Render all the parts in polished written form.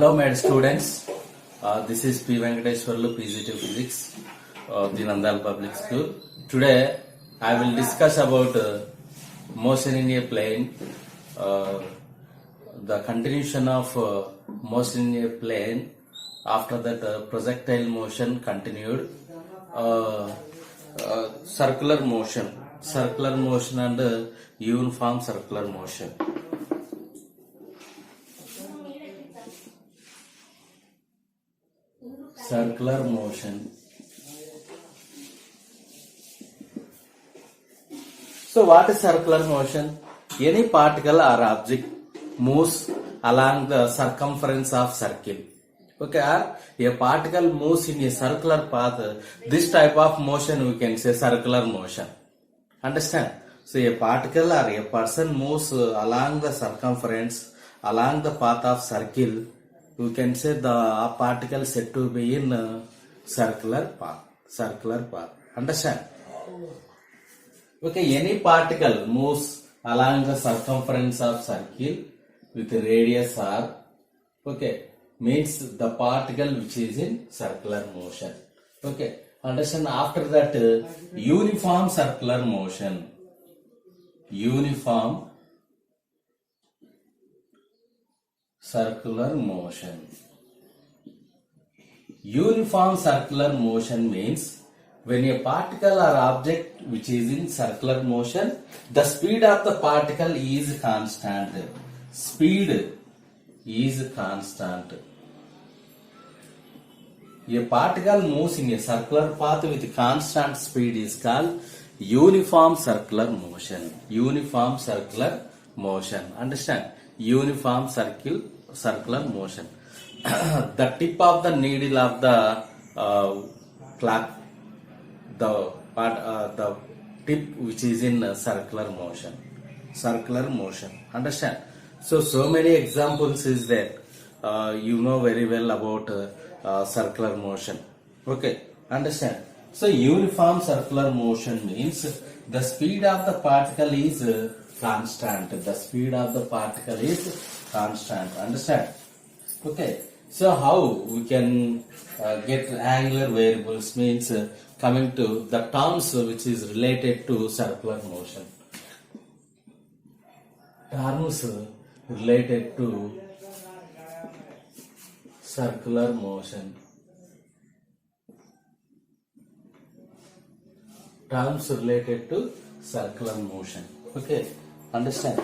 Hello, my students. This is P. Venkateshwarlu, PGT Physics, the Nandal Public School. Today, I will discuss about motion in a plane, the continuation of motion in a plane. After that, projectile motion continued, circular motion and uniform circular motion. Circular motion. So what is circular motion? Any particle or object moves along the circumference of circle. Okay, a particle moves in a circular path. This type of motion we can say circular motion. Understand? So a particle or a person moves along the circumference, along the path of circle. We can say the particle said to be in circular path. Understand? Okay, any particle moves along the circumference of circle with radius r. Okay, means the particle which is in circular motion. Okay, understand? After that, uniform circular motion. Uniform circular motion. Uniform circular motion means when a particle or object which is in circular motion, the speed of the particle is constant. Speed is constant. A particle moves in a circular path with constant speed is called uniform circular motion. Uniform circular motion. Understand? Uniform circular motion. The tip of the needle of the clock, the tip which is in circular motion. Understand? So many examples is there. You know very well about circular motion. Okay, understand? So uniform circular motion means the speed of the particle is constant. The speed of the particle is constant. Understand? Okay. So how we can get angular variables means coming to the terms which is related to circular motion. Terms related to circular motion. Terms related to circular motion. Okay, understand?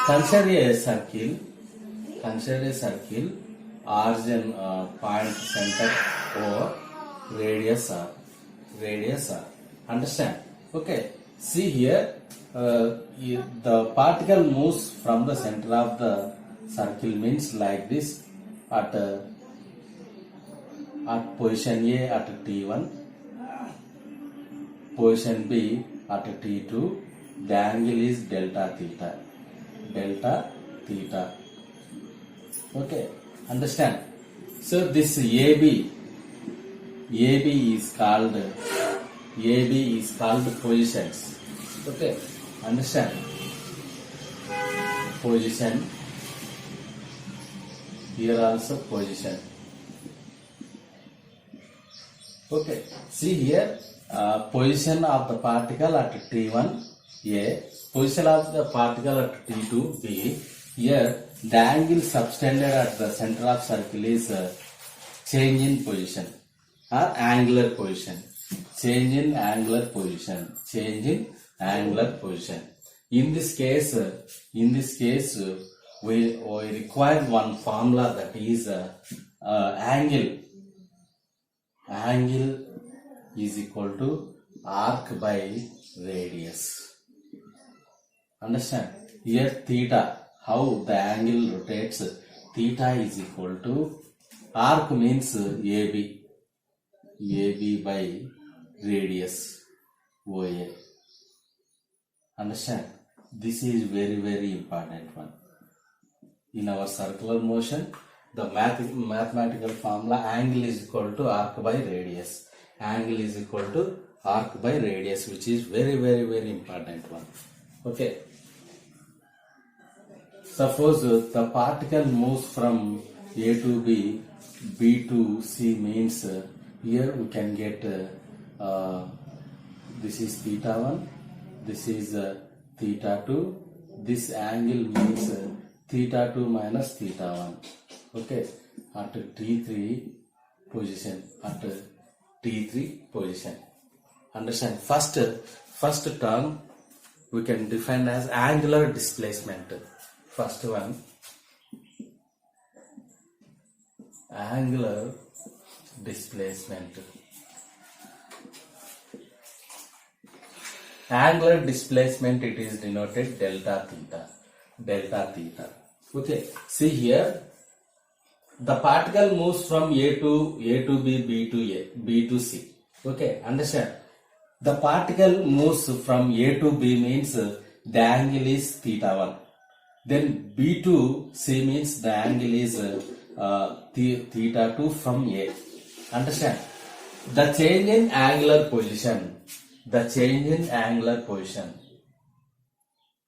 Consider a circle, origin point center or radius r. Understand? Okay. See here, the particle moves from the center of the circle means like this at position A at T1, position B at T2. The angle is delta theta. Okay, understand? So this AB is called positions. Okay, understand? Position. Here also position. Okay, see here, position of the particle at T1 A, position of the particle at T2 B. Here the angle subtended at the center of circle is change in position or angular position. Change in angular position. In this case, we require one formula, that is angle is equal to arc by radius. Understand? Here theta, how the angle rotates, theta is equal to arc means AB by radius OA. Understand? This is very important one. In our circular motion, the mathematical formula angle is equal to arc by radius. Angle is equal to arc by radius, which is very important one. Okay. Suppose the particle moves from A to B, B to C means here we can get this is theta 1, this is theta 2, this angle means theta 2 minus theta 1. Okay, at T3 position, at T3 position. Understand? First term we can define as angular displacement. First one, angular displacement. Angular displacement, it is denoted delta theta. Delta theta. Okay. See here, the particle moves from A to B, B to A, B to C. Okay. Understand? The particle moves from A to B means the angle is theta 1. Then B to C means the angle is theta 2 from A. Understand? The change in angular position. The change in angular position.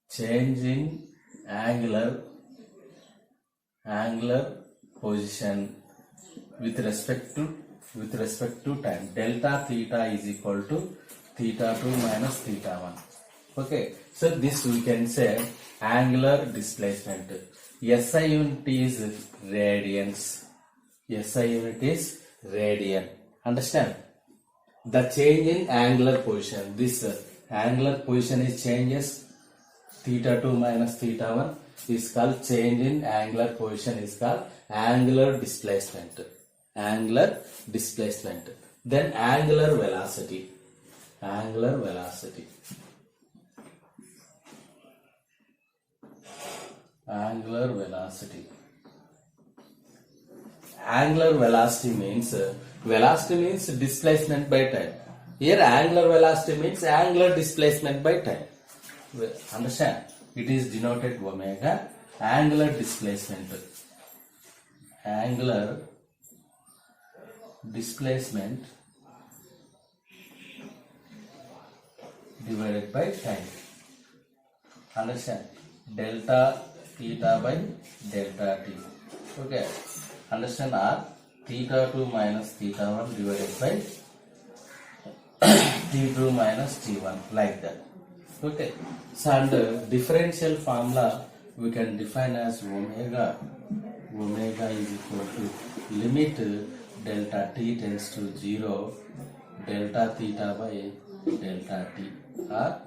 Change in angular position with respect to time. Delta theta is equal to theta 2 minus theta 1. Okay. So this we can say angular displacement. SI unit is radians. SI unit is radian. Understand? The change in angular position. This angular position is changes theta 2 minus theta 1 is called change in angular position, is called angular displacement. Angular displacement. Then angular velocity. Angular velocity. Angular velocity. Angular velocity means displacement by time. Here angular velocity means angular displacement by time. Understand? It is denoted omega. Angular displacement. Angular displacement divided by time. Understand? Delta theta by delta t. Okay. Understand? Or theta 2 minus theta 1 divided by t2 minus t1, like that. Okay. So under differential formula we can define as omega. Omega is equal to limit delta t tends to 0, delta theta by delta t, or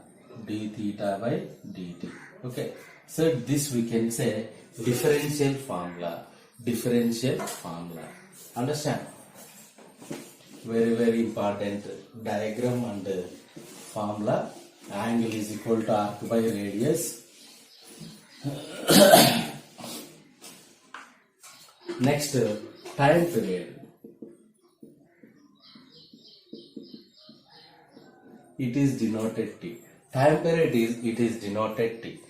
d theta by dt. Okay. So this we can say differential formula. Differential formula. Understand? Very important diagram and formula. Angle is equal to arc by radius. Next, time period. It is denoted T. Time period is denoted T.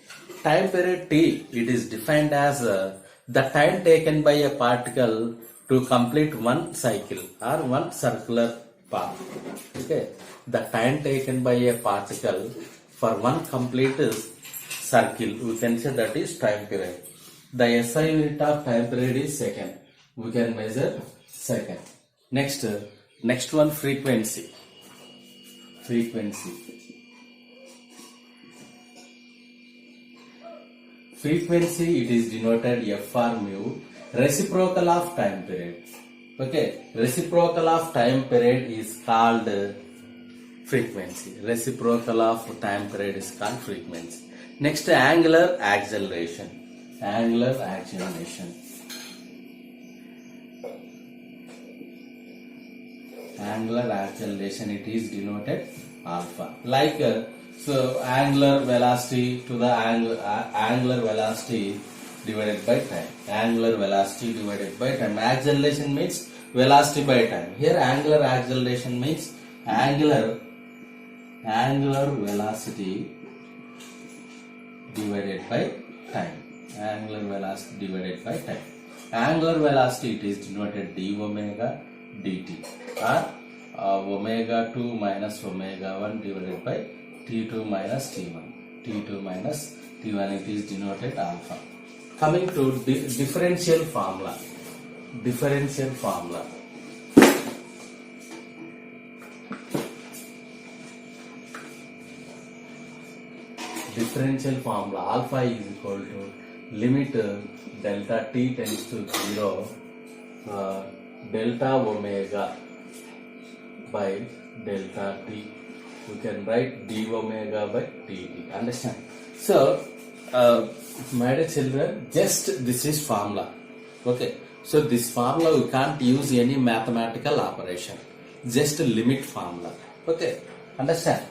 Time period T, it is defined as the time taken by a particle to complete one cycle or one circular path. Okay. The time taken by a particle for one complete circle, we can say that is time period. The SI unit of time period is second. We can measure second. Next one, frequency. Frequency. Frequency, it is denoted F or mu, reciprocal of time period. Okay, reciprocal of time period is called frequency. Reciprocal of time period is called frequency. Next, angular acceleration. Angular acceleration. Angular acceleration, it is denoted alpha. Like so angular velocity to the angular velocity divided by time. Angular velocity divided by time. Acceleration means velocity by time. Here angular acceleration means angular velocity divided by time. Angular velocity divided by time. Angular velocity, it is denoted d omega dt, or omega 2 minus omega 1 divided by T2 minus T1. T2 minus T1, it is denoted alpha. Coming to differential formula. Differential formula. Differential formula, alpha is equal to limit delta t tends to 0 delta omega by delta t. We can write d omega by dt. Understand? So, my dear children, just this is formula. Okay. So this formula we can't use any mathematical operation. Just a limit formula. Okay. Understand?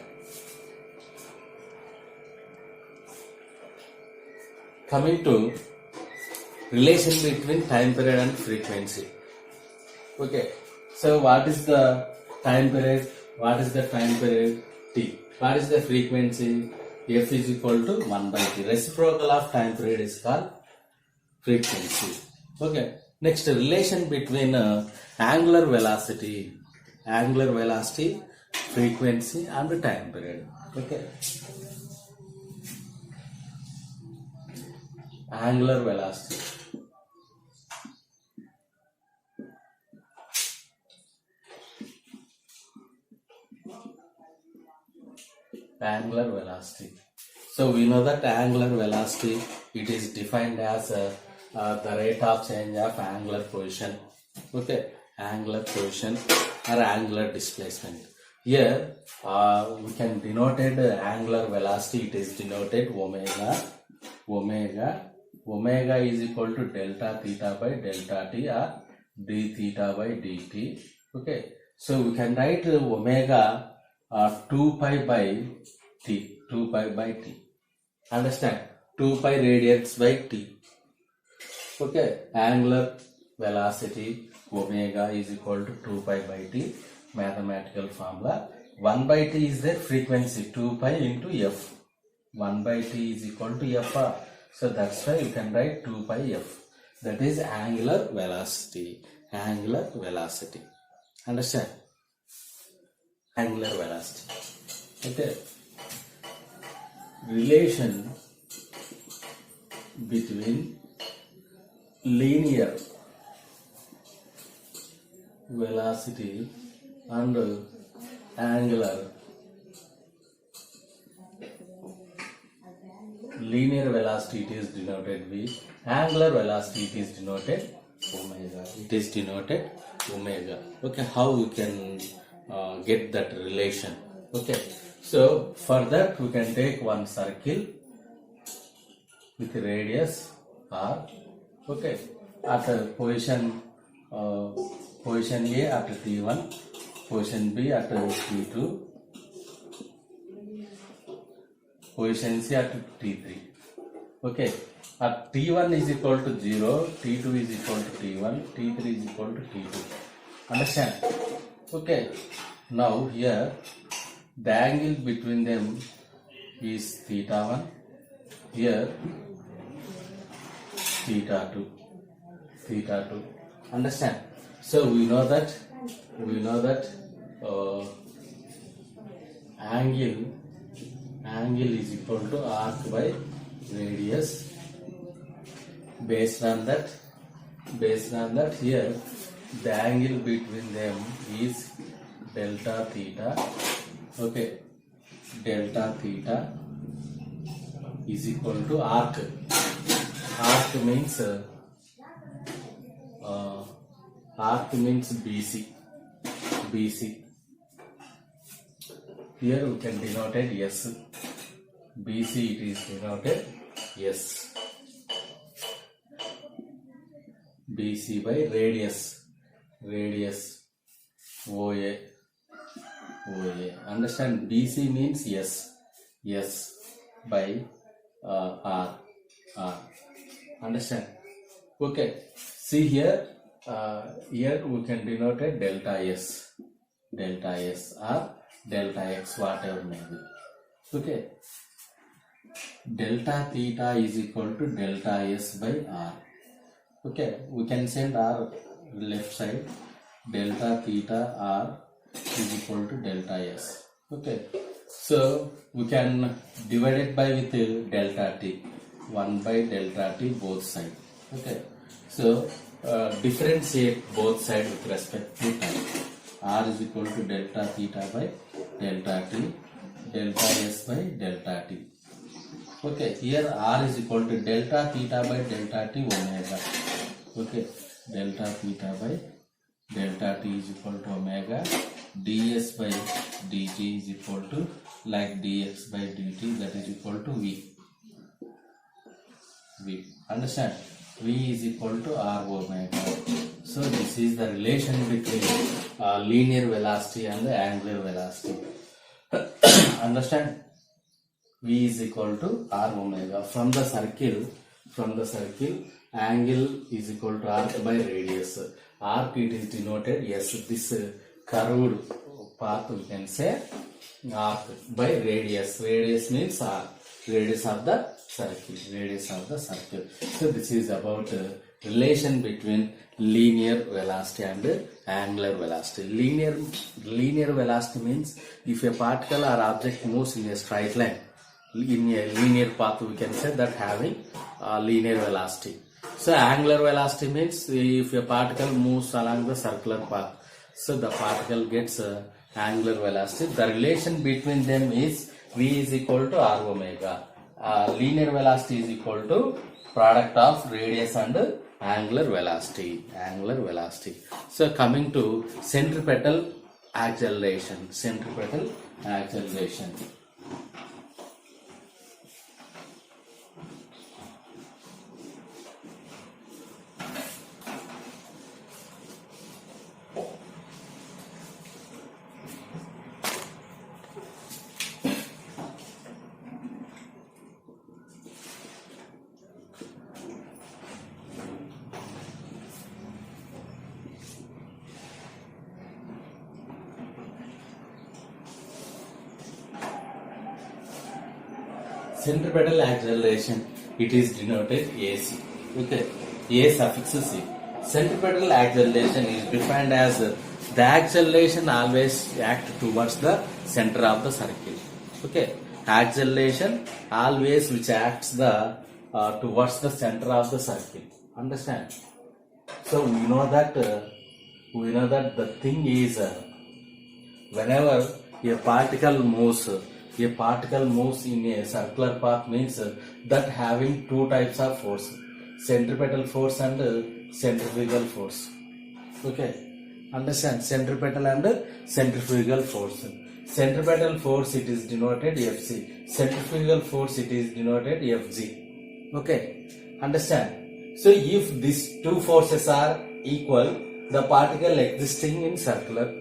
Coming to relation between time period and frequency. Okay. So what is the time period? What is the time period? T. What is the frequency? F is equal to 1 by T. Reciprocal of time period is called frequency. Okay. Next, relation between angular velocity, frequency and time period. Okay. Angular velocity. Angular velocity. So we know that angular velocity, it is defined as the rate of change of angular position. Okay, angular position or angular displacement. Here we can denote angular velocity. It is denoted omega is equal to delta theta by delta t or d theta by dt. Okay, so we can write omega 2 pi by t. Understand? 2 pi radians by t. Okay, angular velocity omega is equal to 2 pi by t. Mathematical formula. 1 by t is the frequency, 2 pi into f. 1 by t is equal to f. So that's why you can write 2 pi f. That is angular velocity. Understand? Angular velocity. Okay. Relation between linear velocity and angular. Linear velocity, it is denoted V. Angular velocity, it is denoted omega. Okay, how we can get that relation? Okay, so for that we can take one circle with radius r. Okay, at position A at T1, position B at T2, position C at T3. Okay, at T1 is equal to 0, T2 is equal to T1, T3 is equal to T2. Understand? Okay, now here the angle between them is theta 1, here theta 2. Understand? So we know that angle is equal to arc by radius. Based on that here the angle between them is delta theta. Okay, delta theta is equal to arc. Arc means BC. Here we can denote it S. BC, it is denoted S. BC by radius OA. Understand? BC means S by R. Understand? Okay. See here. Here we can denote it delta S or delta X, whatever may be. Okay. Delta theta is equal to delta S by R. Okay, we can send R left side. Delta theta R is equal to delta S. Okay, so we can divide it by with delta T, 1 by delta T both sides. Okay, so differentiate both sides with respect to time. R is equal to delta theta by delta T, delta S by delta T. Okay, here R is equal to delta theta by delta T omega. Okay, delta theta by delta T is equal to omega. ds by dt is equal to like dx by dt, that is equal to v. Understand? V is equal to r omega. So this is the relation between linear velocity and the angular velocity. Understand? V is equal to r omega. From the circle, angle is equal to arc by radius. Arc, it is denoted, yes, this curved path we can say arc by radius. Radius means arc, radius of the circle. So this is about relation between linear velocity and angular velocity. Linear velocity means if a particle or object moves in a straight line, in a linear path, we can say that having linear velocity. So angular velocity means if a particle moves along the circular path, so the particle gets angular velocity. The relation between them is V is equal to r omega. Linear velocity is equal to product of radius and angular velocity. So coming to centripetal acceleration. Centripetal acceleration, it is denoted AC. Okay, A suffix C. Centripetal acceleration is defined as the acceleration always act towards the center of the circle. Okay, acceleration always which acts towards the center of the circle. Understand? So we know that the thing is whenever a particle moves in a circular path, means that having two types of force, centripetal force and centrifugal force. Okay, understand? Centripetal and centrifugal force. Centripetal force, it is denoted Fc. Centrifugal force, it is denoted Fg. Okay, understand? So if these two forces are equal, the particle existing in circular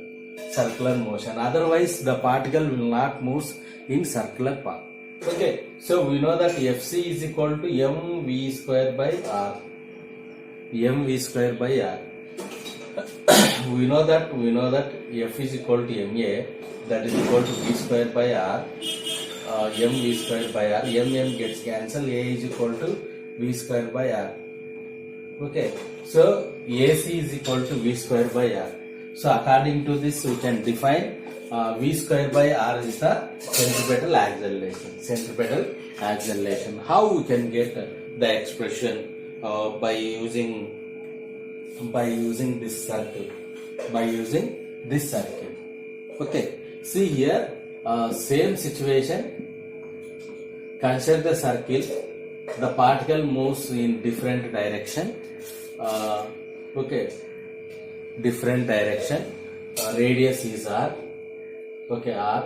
motion, otherwise the particle will not move in circular path. Okay, so we know that Fc is equal to mv square by r. we know that F is equal to ma, that is equal to v square by r. Mv square by r, gets cancelled, a is equal to v square by r. Okay, so AC is equal to v square by r. So according to this, we can define v square by r is the centripetal acceleration. How we can get the expression by using this circle. Okay, see here, same situation. Consider the circle. The particle moves in different direction. Okay, different direction. Radius is r. Okay, r.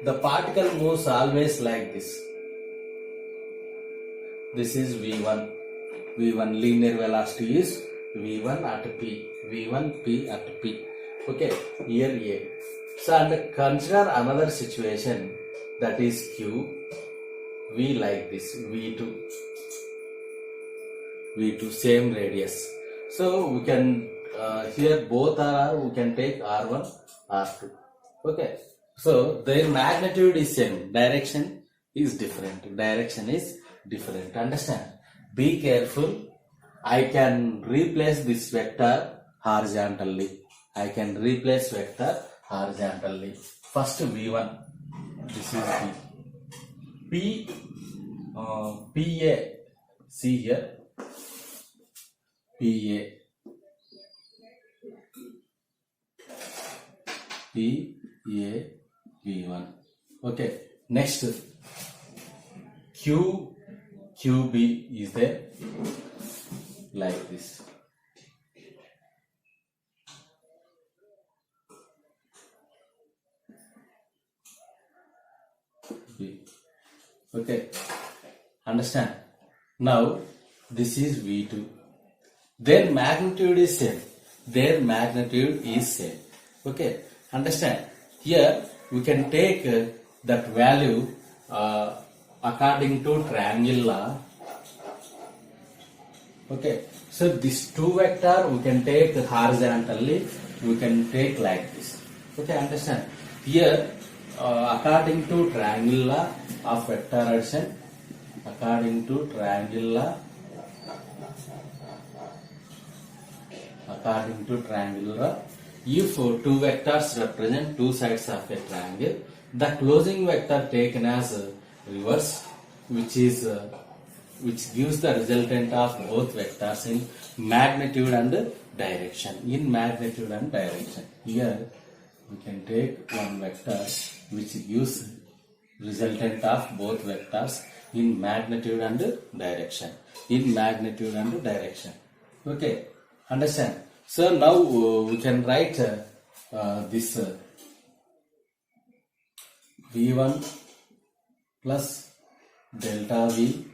The particle moves always like this. This is v1. Linear velocity is v1 at p. Okay, here a. So and consider another situation, that is q. V like this, v2, same radius. So we can here both are, we can take r1, r2. Okay, so their magnitude is same, direction is different. Understand? Be careful. I can replace this vector horizontally. I can replace vector horizontally. First V1, this is B. PA, see here, PA, V1. Okay, next QB is there, like this. Okay, understand? Now this is V2. Their magnitude is same. Their magnitude is same. Okay, understand? Here we can take that value according to triangle law. Okay, so this two vector we can take horizontally. We can take like this. Okay, understand? Here according to triangle law of vector addition, according to triangle law, if two vectors represent two sides of a triangle, the closing vector taken as reverse, which gives the resultant of both vectors in magnitude and direction. In magnitude and direction, here we can take one vector which gives resultant of both vectors in magnitude and direction. In magnitude and direction. Okay, understand? So now we can write this V1 plus delta V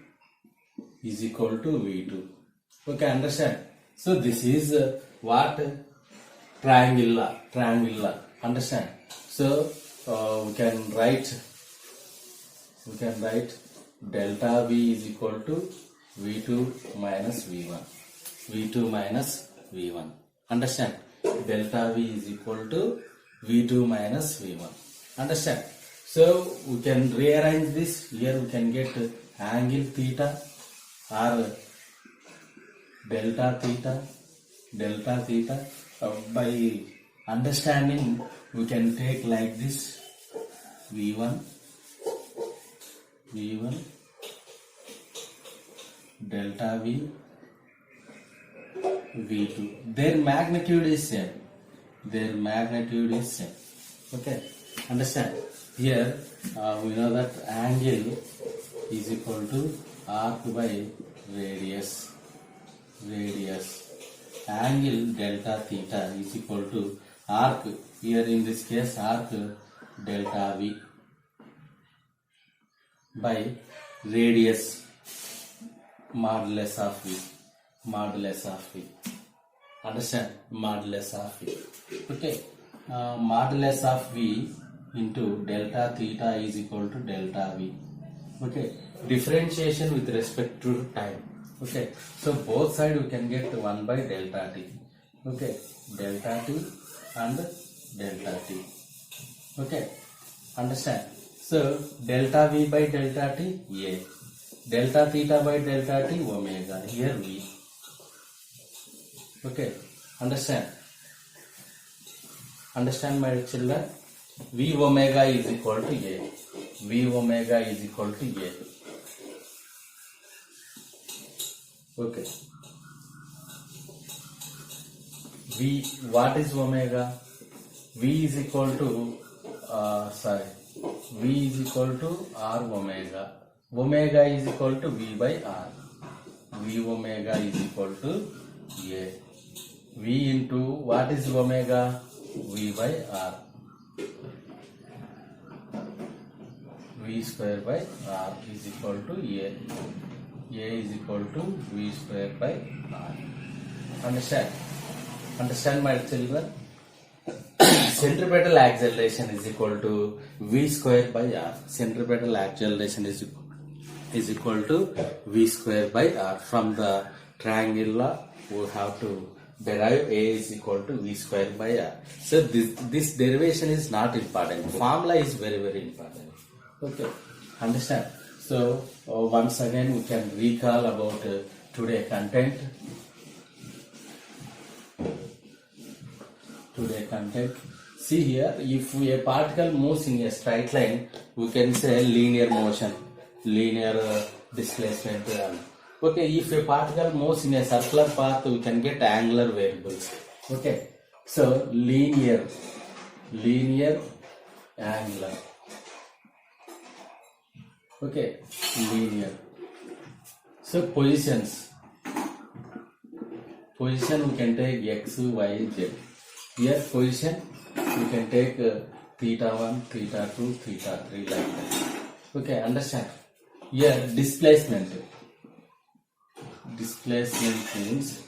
is equal to V2. Okay, understand? So this is what triangle law. Understand? So we can write delta V is equal to V2 minus V1. V2 minus V1. Understand? Delta V is equal to V2 minus V1. Understand? So we can rearrange this. Here we can get angle theta or delta theta. By understanding, we can take like this: V1 delta V, V2. Their magnitude is same. Okay, understand? Here we know that angle is equal to arc by radius. Angle delta theta is equal to arc, here in this case arc delta V by radius modulus of V. Understand? Modulus of V. Okay, modulus of V into delta theta is equal to delta V. Okay, differentiation with respect to time. Okay, so both sides we can get 1 by delta t. Okay, delta t and delta t. Okay, understand? So delta V by delta t, A. Delta theta by delta t, omega. Here V. Okay, understand? Understand, my children? V omega is equal to A. Okay. V, what is omega? V is equal to V is equal to R omega. Omega is equal to V by R. V omega is equal to A. V into what is omega? V by R. V square by R is equal to A. A is equal to V square by R. Understand? Understand, my children? Centripetal acceleration is equal to V square by R. Centripetal acceleration is equal to V square by R. From the triangle law, we have to derive A is equal to V square by R. So this derivation is not important. Formula is very, very important. Okay, understand? So once again we can recall about today content. Today content. See here, if a particle moves in a straight line, we can say linear motion, linear displacement. Okay, if a particle moves in a circular path, we can get angular variables. Okay, so linear, angular. Okay, linear. So positions. Position we can take x, y, z. Here position we can take theta 1, theta 2, theta 3 like that. Okay, understand? Here displacement. Displacement means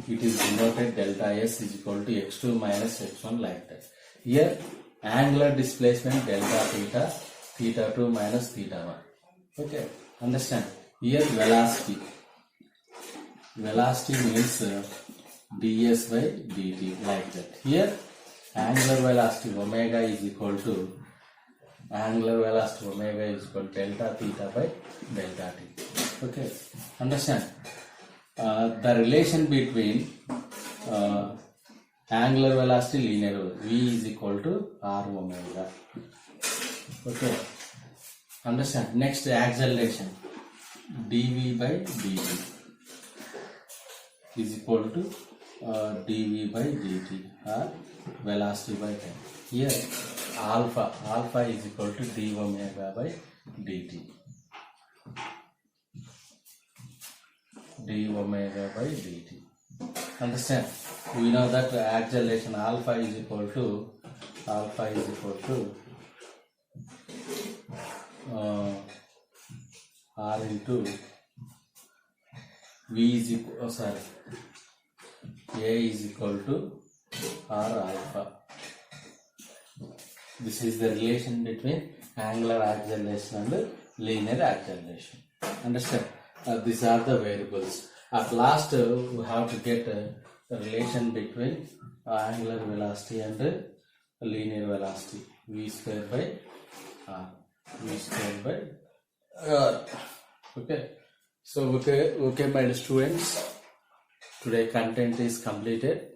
it is denoted delta S is equal to x2 minus x1 like that. Here angular displacement delta theta, theta 2 minus theta 1. Okay, understand? Here velocity. Velocity means ds by dt like that. Here angular velocity omega is equal to delta theta by delta t. Okay, understand? The relation between angular velocity linear v is equal to r omega. Okay, understand? Next acceleration dv by dt is equal to dv by dt or velocity by time. Here alpha is equal to d omega by dt. d omega by dt. Understand? We know that acceleration alpha is equal to r into v is equal a is equal to r alpha. This is the relation between angular acceleration and linear acceleration. Understand? These are the variables. At last, we have to get the relation between angular velocity and linear velocity. V square by r. Okay. So, okay, my students. Today content is completed.